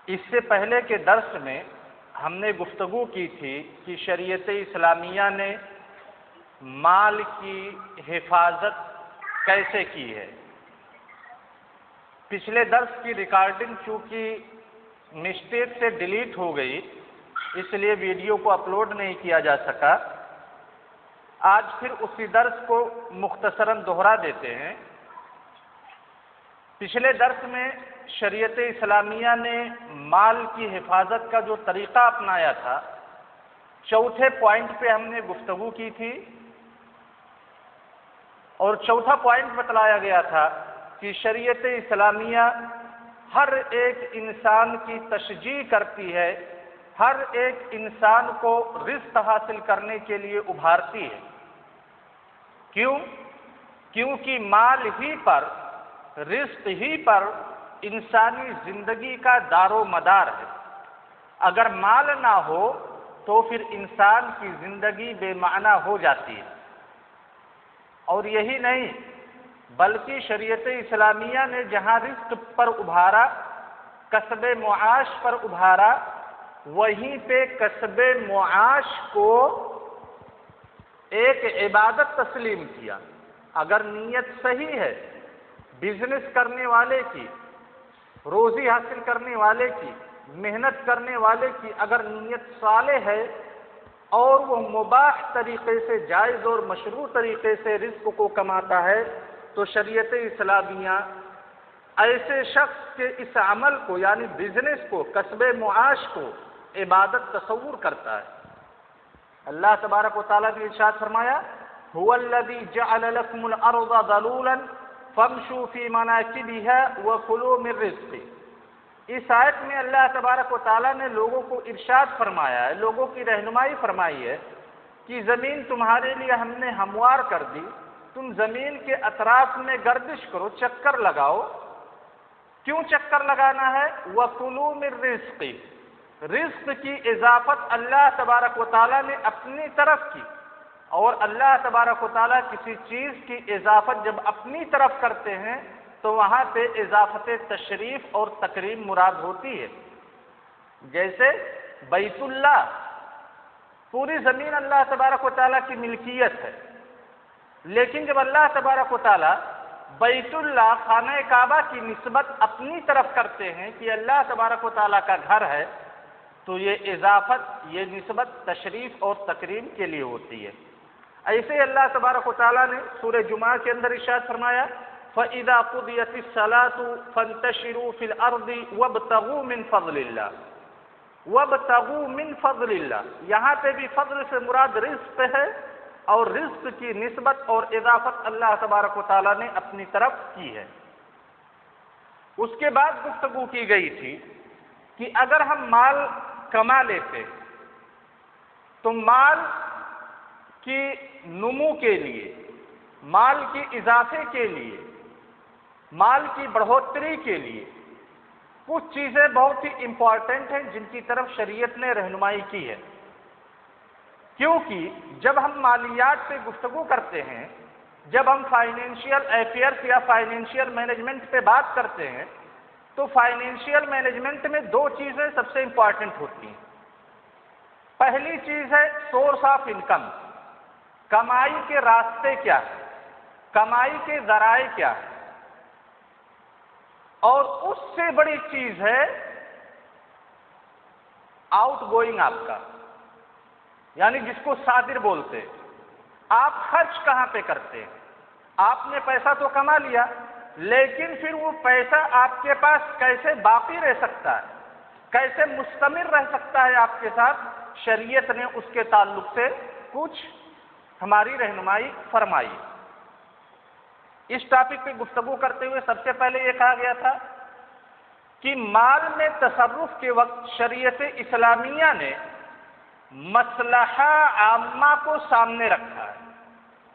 اس سے پہلے کے درس میں ہم نے گفتگو کی تھی کہ شریعت اسلامیہ نے مال کی حفاظت کیسے کی ہے۔ پچھلے درس کی ریکارڈنگ چونکہ مسٹیک سے ڈیلیٹ ہو گئی اس لیے ویڈیو کو اپلوڈ نہیں کیا جا سکا۔ آج پھر اسی درس کو مختصراً دہرا دیتے ہیں۔ پچھلے درس میں شریعت اسلامیہ نے مال کی حفاظت کا جو طریقہ اپنایا تھا، چوتھے پوائنٹ پہ ہم نے گفتگو کی تھی، اور چوتھا پوائنٹ بتلایا گیا تھا کہ شریعت اسلامیہ ہر ایک انسان کی تشجیع کرتی ہے، ہر ایک انسان کو رزق حاصل کرنے کے لیے ابھارتی ہے۔ کیوں؟ کیونکہ مال ہی پر، رزق ہی پر انسانی زندگی کا دار و مدار ہے۔ اگر مال نہ ہو تو پھر انسان کی زندگی بے معنی ہو جاتی ہے۔ اور یہی نہیں بلکہ شریعت اسلامیہ نے جہاں رزق پر ابھارا، کسب معاش پر ابھارا، وہیں پہ کسب معاش کو ایک عبادت تسلیم کیا۔ اگر نیت صحیح ہے، بزنس کرنے والے کی، روزی حاصل کرنے والے کی، محنت کرنے والے کی اگر نیت صالح ہے اور وہ مباح طریقے سے، جائز اور مشروع طریقے سے رزق کو کماتا ہے، تو شریعت اسلامیہ ایسے شخص کے اس عمل کو یعنی بزنس کو، کسب معاش کو عبادت تصور کرتا ہے۔ اللہ تبارک و تعالیٰ نے ارشاد فرمایا هو الذي جعل لكم الارض ذلولا فامشوا في مناكبها وكلوا من رزقه۔ اس آیت میں اللہ تبارک و تعالیٰ نے لوگوں کو ارشاد فرمایا ہے، لوگوں کی رہنمائی فرمائی ہے کہ زمین تمہارے لیے ہم نے ہموار کر دی، تم زمین کے اطراف میں گردش کرو، چکر لگاؤ۔ کیوں چکر لگانا ہے؟ وَكُلُوا مِن رِزْقِهِ، رزق کی اضافت اللہ تبارک و تعالیٰ نے اپنی طرف کی، اور اللہ تبارک و تعالیٰ کسی چیز کی اضافت جب اپنی طرف کرتے ہیں تو وہاں پہ اضافت تشریف اور تکریم مراد ہوتی ہے۔ جیسے بیت اللہ، پوری زمین اللہ تبارک و تعالیٰ کی ملکیت ہے، لیکن جب اللہ تبارک و تعالیٰ بیت اللہ، خانہ کعبہ کی نسبت اپنی طرف کرتے ہیں کہ اللہ تبارک و تعالیٰ کا گھر ہے، تو یہ اضافت، یہ نسبت تشریف اور تکریم کے لیے ہوتی ہے۔ ایسے اللہ تبارک و تعالیٰ نے سورہ جمعہ کے اندر ارشاد فرمایا فَإِذَا قُضِيَتِ الصَّلَاةُ فَانتَشِرُوا فِي الْأَرْضِ وَابْتَغُوا مِنْ فَضْلِ اللَّهِ، وَابْتَغُوا مِنْ فَضْلِ اللَّهِ، یہاں پہ بھی فضل سے مراد رزق ہے، اور رزق کی نسبت اور اضافت اللہ تبارک و تعالیٰ نے اپنی طرف کی ہے۔ اس کے بعد گفتگو کی گئی تھی کہ اگر ہم مال کما لیتے تو مال کی نمو کے لیے، مال کی اضافے کے لیے، مال کی بڑھوتری کے لیے کچھ چیزیں بہت ہی امپورٹنٹ ہیں جن کی طرف شریعت نے رہنمائی کی ہے۔ کیونکہ جب ہم مالیات پہ گفتگو کرتے ہیں، جب ہم فائنینشیل افیئرس یا فائنینشیل مینجمنٹ پہ بات کرتے ہیں، تو فائنینشیل مینجمنٹ میں دو چیزیں سب سے امپورٹنٹ ہوتی ہیں۔ پہلی چیز ہے سورس آف انکم، کمائی کے راستے کیا ہے، کمائی کے ذرائع کیا ہے، اور اس سے بڑی چیز ہے آؤٹ گوئنگ آپ کا، یعنی جس کو صادر بولتے ہیں۔ آپ خرچ کہاں پہ کرتے ہیں؟ آپ نے پیسہ تو کما لیا، لیکن پھر وہ پیسہ آپ کے پاس کیسے باقی رہ سکتا ہے، کیسے مستمر رہ سکتا ہے آپ کے ساتھ؟ شریعت نے اس کے تعلق سے کچھ ہماری رہنمائی فرمائی۔ اس ٹاپک پہ گفتگو کرتے ہوئے سب سے پہلے یہ کہا گیا تھا کہ مال میں تصرف کے وقت شریعت اسلامیہ نے مصلحہ عامہ کو سامنے رکھا ہے۔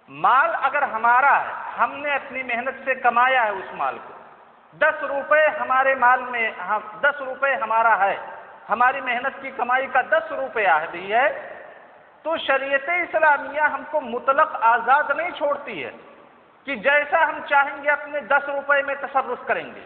مال اگر ہمارا ہے، ہم نے اپنی محنت سے کمایا ہے اس مال کو، 10 روپے ہمارے مال میں، 10 روپے ہمارا ہے، ہماری محنت کی کمائی کا 10 روپیہ بھی ہے، تو شریعت اسلامیہ ہم کو مطلق آزاد نہیں چھوڑتی ہے کہ جیسا ہم چاہیں گے اپنے 10 روپے میں تصرف کریں گے،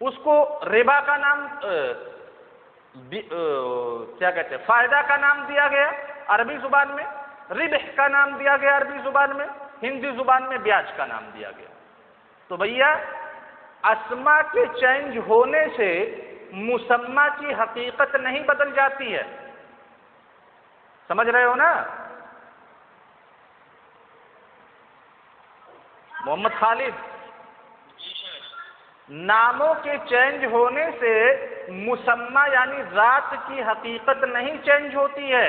اس کو ربا کا نام کیا کہتے ہیں، فائدہ کا نام دیا گیا عربی زبان میں، ربح کا نام دیا گیا عربی زبان میں، ہندی زبان میں بیاج کا نام دیا گیا۔ تو بھیا اسما کے چینج ہونے سے مسمى کی حقیقت نہیں بدل جاتی ہے، سمجھ رہے ہو نا؟ محمد خالد، ناموں کے چینج ہونے سے مسمى یعنی ذات کی حقیقت نہیں چینج ہوتی ہے،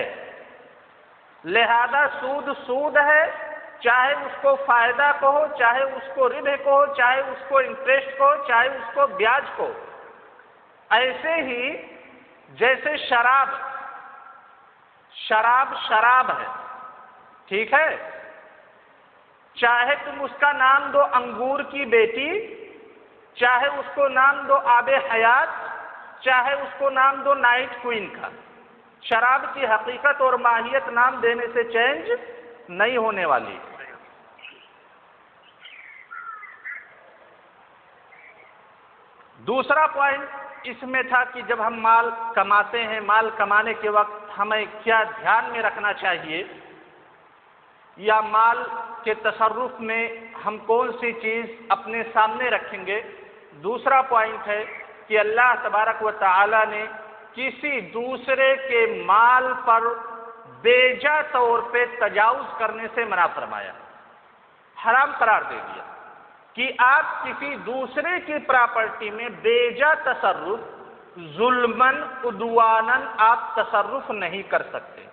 لہذا سود سود ہے، چاہے اس کو فائدہ کہو، چاہے اس کو ربح کہو، چاہے اس کو انٹرسٹ کہو، چاہے اس کو بیاج کہو۔ ایسے ہی جیسے شراب شراب ہے، ٹھیک ہے، چاہے تم اس کا نام دو انگور کی بیٹی، چاہے اس کو نام دو آب حیات، چاہے اس کو نام دو نائٹ کوئن کا، شراب کی حقیقت اور ماہیت نام دینے سے چینج نہیں ہونے والی۔ دوسرا پوائنٹ اس میں تھا کہ جب ہم مال کماتے ہیں، مال کمانے کے وقت ہمیں کیا دھیان میں رکھنا چاہیے، یا مال کے تصرف میں ہم کون سی چیز اپنے سامنے رکھیں گے۔ دوسرا پوائنٹ ہے کہ اللہ تبارک و تعالی نے کسی دوسرے کے مال پر بیجا طور پہ تجاوز کرنے سے منع فرمایا، حرام قرار دے دیا کہ آپ کسی دوسرے کی پراپرٹی میں بیجا تصرف، ظلماً عدواناً آپ تصرف نہیں کر سکتے۔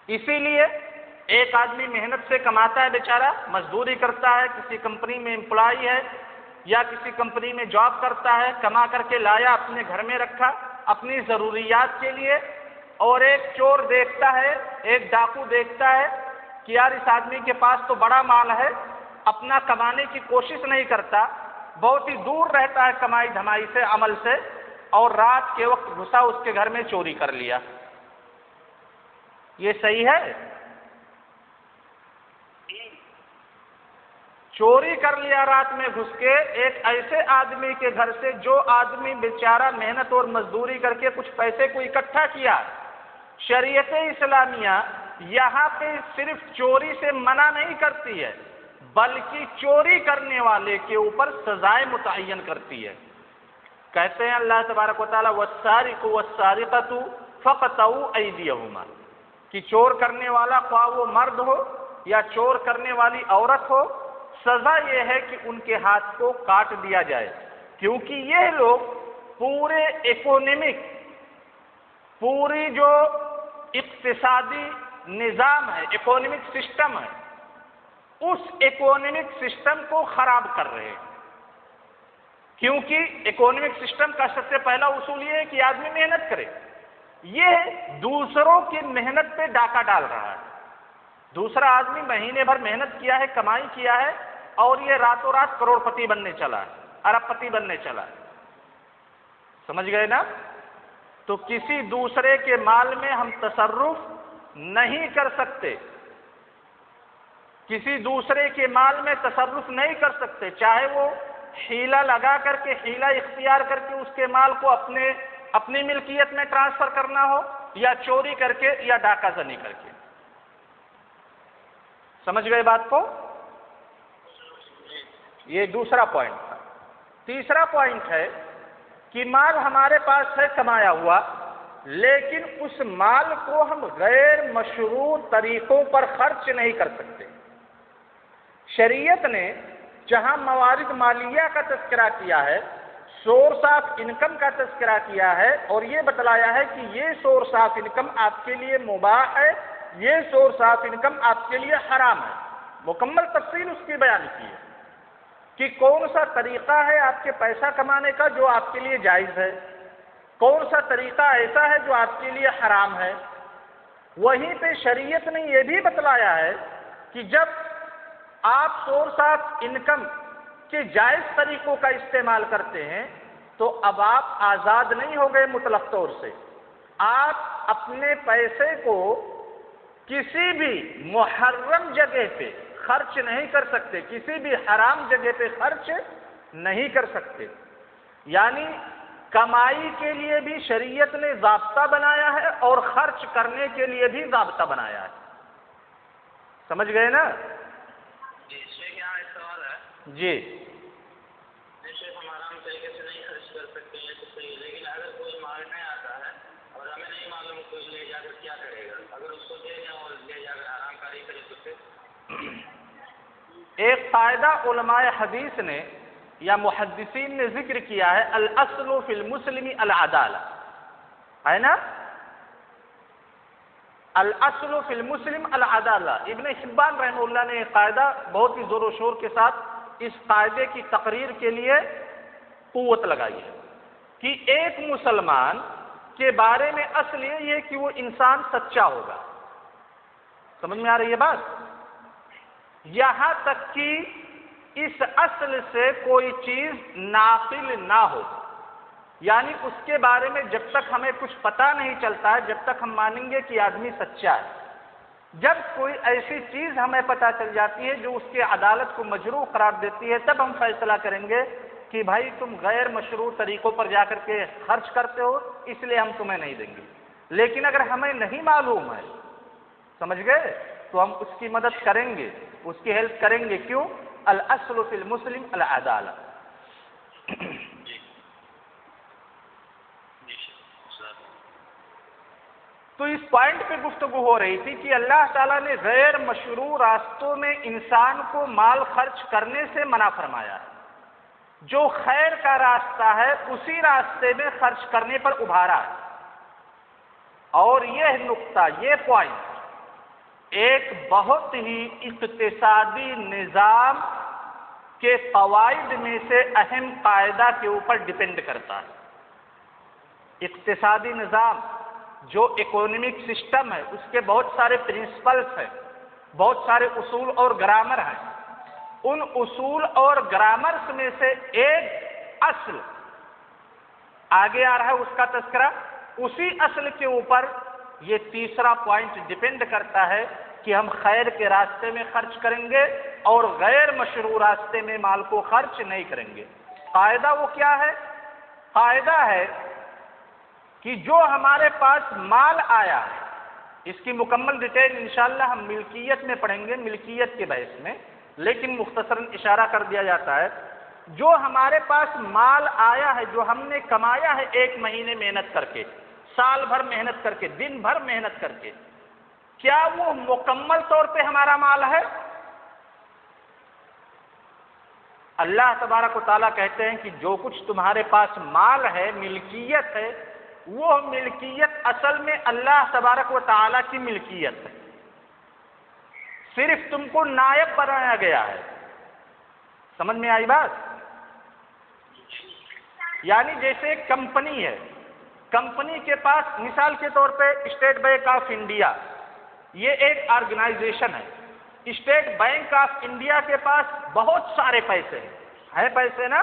اسی لیے ایک آدمی محنت سے کماتا ہے، بیچارہ مزدوری کرتا ہے، کسی کمپنی میں امپلائی ہے یا کسی کمپنی میں جاب کرتا ہے، کما کر کے لایا، اپنے گھر میں رکھا اپنی ضروریات کے لیے، اور ایک چور دیکھتا ہے، ایک ڈاکو دیکھتا ہے کہ یار اس آدمی کے پاس تو بڑا مال ہے، اپنا کمانے کی کوشش نہیں کرتا، بہت ہی دور رہتا ہے کمائی دھمائی سے، عمل سے، اور رات کے وقت گھسا اس کے گھر میں چوری کر لیا۔ یہ صحیح ہے؟ چوری کر لیا رات میں گھس کے ایک ایسے آدمی کے گھر سے جو آدمی بیچارہ محنت اور مزدوری کر کے کچھ پیسے کو اکٹھا کیا۔ شریعت اسلامیہ یہاں پہ صرف چوری سے منع نہیں کرتی ہے، بلکہ چوری کرنے والے کے اوپر سزائے متعین کرتی ہے۔ کہتے ہیں اللہ تبارک و تعالیٰ وَالسَّارِقُ وَالسَّارِقَةُ فَقْطَعُوا أَيْدِيَهُمَا، کہ چور کرنے والا خواہ وہ مرد ہو یا چور کرنے والی عورت ہو، سزا یہ ہے کہ ان کے ہاتھ کو کاٹ دیا جائے، کیونکہ یہ لوگ پورے اکونومک، پوری جو اقتصادی نظام ہے، اکونومک سسٹم ہے، اس اکونومک سسٹم کو خراب کر رہے ہیں۔ کیونکہ اکونومک سسٹم کا سب سے پہلا اصول یہ ہے کہ آدمی محنت کرے، یہ دوسروں کی محنت پہ ڈاکہ ڈال رہا ہے۔ دوسرا آدمی مہینے بھر محنت کیا ہے، کمائی کیا ہے، اور یہ راتوں رات کروڑ پتی بننے چلا ہے، ارب پتی بننے چلا ہے۔ سمجھ گئے نا؟ تو کسی دوسرے کے مال میں ہم تصرف نہیں کر سکتے، کسی دوسرے کے مال میں تصرف نہیں کر سکتے، چاہے وہ حیلہ لگا کر کے، حیلہ اختیار کر کے اس کے مال کو اپنی ملکیت میں ٹرانسفر کرنا ہو، یا چوری کر کے، یا ڈاکہ زنی کر کے۔ سمجھ گئے بات کو؟ یہ دوسرا پوائنٹ تھا۔ تیسرا پوائنٹ ہے کہ مال ہمارے پاس ہے کمایا ہوا، لیکن اس مال کو ہم غیر مشروع طریقوں پر خرچ نہیں کر سکتے۔ شریعت نے جہاں موارد مالیہ کا تذکرہ کیا ہے، سورس آف انکم کا تذکرہ کیا ہے، اور یہ بتلایا ہے کہ یہ سورس آف انکم آپ کے لیے مباح ہے، یہ سورس آف انکم آپ کے لیے حرام ہے، مکمل تفصیل اس کی بیان کی ہے کہ کون سا طریقہ ہے آپ کے پیسہ کمانے کا جو آپ کے لیے جائز ہے، کون سا طریقہ ایسا ہے جو آپ کے لیے حرام ہے۔ وہیں پہ شریعت نے یہ بھی بتلایا ہے کہ جب آپ سورس آف انکم کے جائز طریقوں کا استعمال کرتے ہیں تو اب آپ آزاد نہیں ہو گئے مطلق طور سے، آپ اپنے پیسے کو کسی بھی محرم جگہ پہ خرچ نہیں کر سکتے، کسی بھی حرام جگہ پہ خرچ نہیں کر سکتے۔ یعنی کمائی کے لیے بھی شریعت نے ضابطہ بنایا ہے اور خرچ کرنے کے لیے بھی ضابطہ بنایا ہے. سمجھ گئے نا؟ شیخ یہاں ایک سوال ہے. جی. شیخ ہم آرام طریقے سے نہیں خرچ کر سکتے ہیں تو صحیح، لیکن اگر کوئی مانگنے آتا ہے اور ہمیں نہیں معلوم کوئی لے جا کر کیا کرے گا، اگر اس کو دے دیں اور لے جا کر آرام کاری کرے تو پھر؟ ایک قاعدہ علماء حدیث نے یا محدثین نے ذکر کیا ہے، الاصل فی المسلم العدالہ، ہے نا؟ الاصل فی المسلم العدالہ. ابن حبان رحمہ اللہ نے ایک قاعدہ بہت ہی زور و شور کے ساتھ اس قاعدے کی تقریر کے لیے قوت لگائی ہے کہ ایک مسلمان کے بارے میں اصل یہ ہے کہ وہ انسان سچا ہوگا. سمجھ میں آ رہی ہے بات؟ یہاں تک کہ اس اصل سے کوئی چیز ناقل نہ ہو، یعنی اس کے بارے میں جب تک ہمیں کچھ پتہ نہیں چلتا ہے، جب تک ہم مانیں گے کہ آدمی سچا ہے. جب کوئی ایسی چیز ہمیں پتہ چل جاتی ہے جو اس کی عدالت کو مجروح قرار دیتی ہے، تب ہم فیصلہ کریں گے کہ بھائی تم غیر مشروع طریقوں پر جا کر کے خرچ کرتے ہو، اس لیے ہم تمہیں نہیں دیں گے. لیکن اگر ہمیں نہیں معلوم ہے، سمجھ گئے، تو ہم اس کی مدد کریں گے، اس کی ہیلپ کریں گے. کیوں؟ الاصل فی المسلم العدالہ. تو اس پوائنٹ پہ گفتگو ہو رہی تھی کہ اللہ تعالیٰ نے غیر مشروع راستوں میں انسان کو مال خرچ کرنے سے منع فرمایا ہے. جو خیر کا راستہ ہے اسی راستے میں خرچ کرنے پر ابھارا ہے. اور یہ نقطہ، یہ پوائنٹ ایک بہت ہی اقتصادی نظام کے قواعد میں سے اہم قاعدہ کے اوپر ڈیپینڈ کرتا ہے. اقتصادی نظام جو اکونومک سسٹم ہے اس کے بہت سارے پرنسپلس ہیں، بہت سارے اصول اور گرامر ہیں. ان اصول اور گرامرس میں سے ایک اصل آگے آ رہا ہے، اس کا تذکرہ. اسی اصل کے اوپر یہ تیسرا پوائنٹ ڈیپینڈ کرتا ہے کہ ہم خیر کے راستے میں خرچ کریں گے اور غیر مشروع راستے میں مال کو خرچ نہیں کریں گے. قاعدہ وہ کیا ہے؟ قاعدہ ہے کہ جو ہمارے پاس مال آیا ہے، اس کی مکمل ڈیٹیل انشاءاللہ ہم ملکیت میں پڑھیں گے، ملکیت کے بحث میں، لیکن مختصراً اشارہ کر دیا جاتا ہے. جو ہمارے پاس مال آیا ہے، جو ہم نے کمایا ہے ایک مہینے محنت کر کے، سال بھر محنت کر کے، دن بھر محنت کر کے، کیا وہ مکمل طور پہ ہمارا مال ہے؟ اللہ تبارک و تعالیٰ کہتے ہیں کہ جو کچھ تمہارے پاس مال ہے، ملکیت ہے، وہ ملکیت اصل میں اللہ تبارک و تعالیٰ کی ملکیت ہے. صرف تم کو نائب بنایا گیا ہے. سمجھ میں آئی بات؟ یعنی جیسے ایک کمپنی ہے، کمپنی کے پاس مثال کے طور پہ اسٹیٹ بینک آف انڈیا، یہ ایک آرگنائزیشن ہے. اسٹیٹ بینک آف انڈیا کے پاس بہت سارے پیسے ہیں پیسے نا.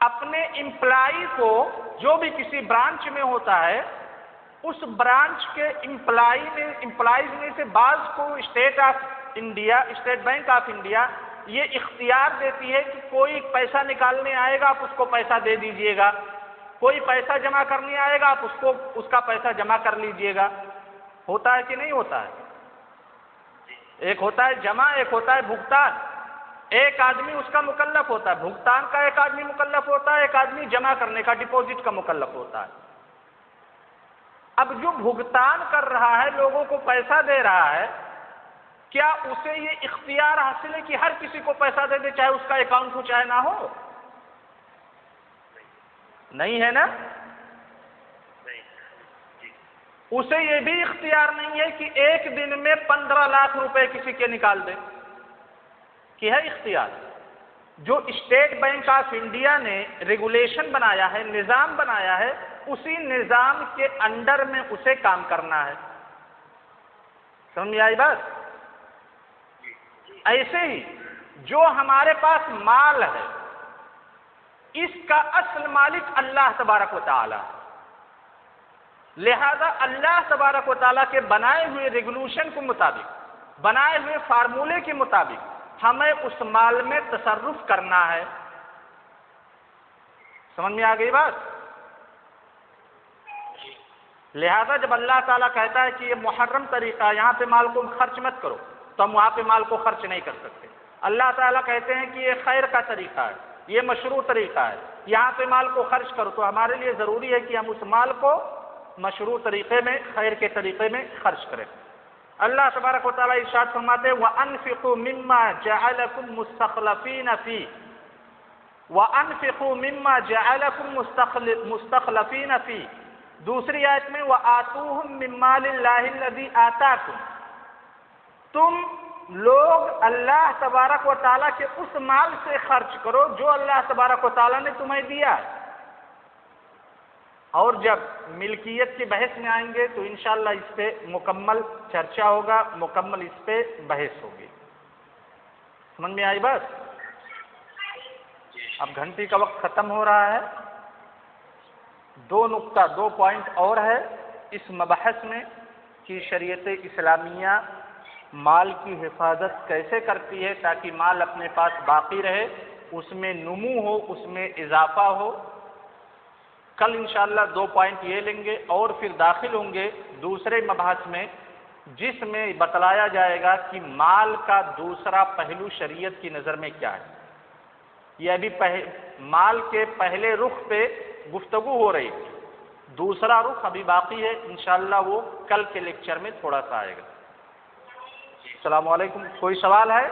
اپنے امپلائی کو، جو بھی کسی برانچ میں ہوتا ہے، اس برانچ کے امپلائیز میں سے بعض کو اسٹیٹ بینک آف انڈیا یہ اختیار دیتی ہے کہ کوئی پیسہ نکالنے آئے گا آپ اس کو پیسہ دے دیجئے گا، کوئی پیسہ جمع کرنے آئے گا آپ اس کا پیسہ جمع کر لیجئے گا. ہوتا ہے کہ نہیں ہوتا ہے؟ ایک ہوتا ہے جمع، ایک ہوتا ہے بھگتان. ایک آدمی اس کا مکلف ہوتا ہے، بھگتان کا ایک آدمی مکلف ہوتا ہے، ایک آدمی جمع کرنے کا، ڈپوزٹ کا مکلف ہوتا ہے. اب جو بھگتان کر رہا ہے، لوگوں کو پیسہ دے رہا ہے، کیا اسے یہ اختیار حاصل ہے کہ ہر کسی کو پیسہ دے دے، چاہے اس کا اکاؤنٹ ہو چاہے نہ ہو؟ نہیں ہے نا. اسے یہ بھی اختیار نہیں ہے کہ ایک دن میں 15 لاکھ روپے کسی کے نکال دے، کہ ہے اختیار. جو اسٹیٹ بینک آف انڈیا نے ریگولیشن بنایا ہے، نظام بنایا ہے، اسی نظام کے انڈر میں اسے کام کرنا ہے. سمجھ میں آئی بات؟ ایسے ہی جو ہمارے پاس مال ہے، اس کا اصل مالک اللہ تبارک و تعالی. لہذا اللہ تبارک و تعالیٰ کے بنائے ہوئے ریگولیشن کے مطابق، بنائے ہوئے فارمولے کے مطابق ہمیں اس مال میں تصرف کرنا ہے. سمجھ میں آ گئی بات؟ لہذا جب اللہ تعالیٰ کہتا ہے کہ یہ محرم طریقہ ہے، یہاں پہ مال کو خرچ مت کرو، تو ہم وہاں پہ مال کو خرچ نہیں کر سکتے۔ اللہ تعالیٰ کہتے ہیں کہ یہ خیر کا طریقہ ہے، یہ مشروع طریقہ ہے، یہاں پہ مال کو خرچ کرو، تو ہمارے لیے ضروری ہے کہ ہم اس مال کو مشروع طریقے میں، خیر کے طریقے میں خرچ کریں۔ اللہ تبارک و تعالیٰ ارشاد فرماتے ہیں وَأَنفِقُوا مِمَّا جَعَلَكُم مُّسْتَخْلَفِينَ فِيهِ وَأَنفِقُوا مِمَّا جَعَلَكُم مُّسْتَخْلَفِينَ فِيهِ، دوسری آیت میں وَآتُوهُم مِّن مَّالِ اللَّهِ الَّذِي آتَاكُم، تم لوگ اللہ تبارک و تعالیٰ کے اس مال سے خرچ کرو جو اللہ تبارک و تعالیٰ نے تمہیں دیا ہے۔ اور جب ملکیت کی بحث میں آئیں گے تو انشاءاللہ اس پہ مکمل چرچا ہوگا، مکمل اس پہ بحث ہوگی۔ سمجھ میں آئی بات؟ اب گھنٹی کا وقت ختم ہو رہا ہے، دو پوائنٹ اور ہے اس مبحث میں کہ شریعت اسلامیہ مال کی حفاظت کیسے کرتی ہے تاکہ مال اپنے پاس باقی رہے، اس میں نمو ہو، اس میں اضافہ ہو۔ کل انشاءاللہ 2 پوائنٹ یہ لیں گے اور پھر داخل ہوں گے دوسرے مبحث میں، جس میں بتلایا جائے گا کہ مال کا دوسرا پہلو شریعت کی نظر میں کیا ہے۔ یہ ابھی مال کے پہلے رخ پہ گفتگو ہو رہی تھی، دوسرا رخ ابھی باقی ہے، انشاءاللہ وہ کل کے لیکچر میں تھوڑا سا آئے گا۔ السلام علیکم، کوئی سوال ہے؟